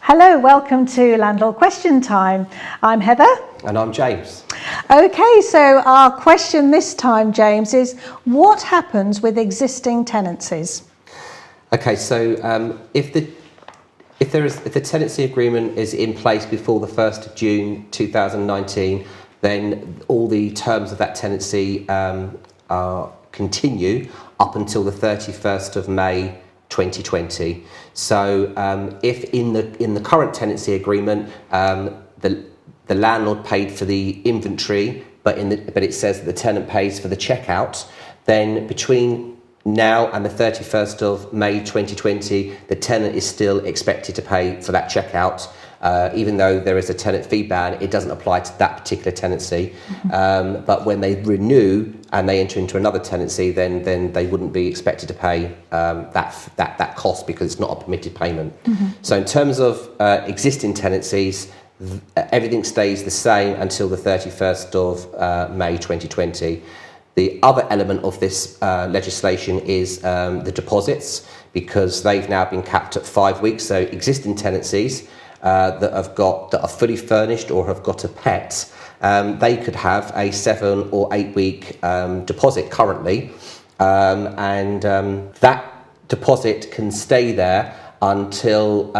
Hello, welcome to Landlord Question Time. I'm Heather. And I'm James. Okay, so our question this time, James, is what happens with existing tenancies? Okay, so if the tenancy agreement is in place before the 1st of June 2019, then all the terms of that tenancy continue up until the 31st of May 2020. So if in the current tenancy agreement the landlord paid for the inventory, but it says that the tenant pays for the checkout, then between now and the 31st of May 2020, the tenant is still expected to pay for that checkout. Even though there is a tenant fee ban, it doesn't apply to that particular tenancy. But when they renew and they enter into another tenancy, then they wouldn't be expected to pay that cost because it's not a permitted payment. So in terms of existing tenancies, everything stays the same until the 31st of May 2020. The other element of this legislation is the deposits, because they've now been capped at 5 weeks. So existing tenancies that are fully furnished or have got a pet, they could have a 7 or 8 week deposit currently, and that deposit can stay there until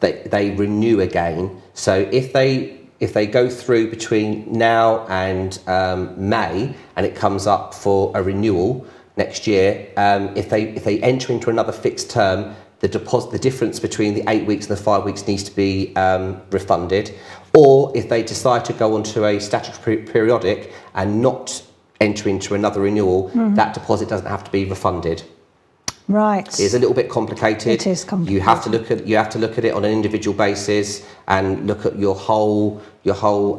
they renew again. So if they go through between now and May and it comes up for a renewal next year, if they enter into another fixed term, the difference between the 8 weeks and the 5 weeks needs to be refunded. Or if they decide to go onto a statutory periodic and not enter into another renewal, that deposit doesn't have to be refunded. Right. It's a little bit complicated. It is complicated. You have to look at it on an individual basis and look at your whole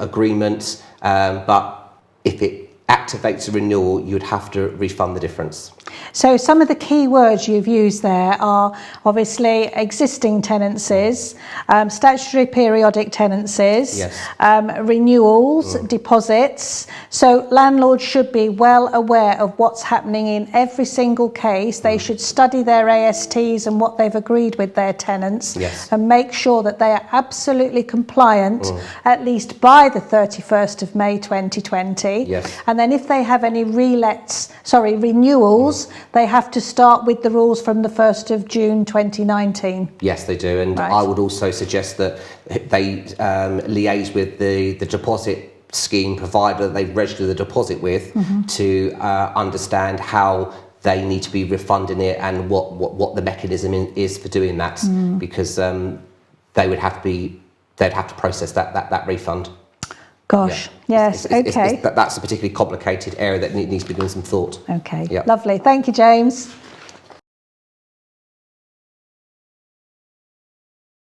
agreement. But if it activates a renewal, you'd have to refund the difference. So some of the key words you've used there are obviously existing tenancies, statutory periodic tenancies, Yes. Renewals, deposits. So landlords should be well aware of what's happening in every single case. They should study their ASTs and what they've agreed with their tenants, Yes. and make sure that they are absolutely compliant at least by the 31st of May 2020. Yes. And then if they have any renewals, they have to start with the rules from the 1st of June 2019. Yes, they do. And Right. I would also suggest that they liaise with the deposit scheme provider that they've registered the deposit with to understand how they need to be refunding it and what the mechanism is for doing that, because they'd have to process that refund. Gosh, yes, okay. That's a particularly complicated area that needs to be given some thought. Okay, Yeah. lovely. Thank you, James.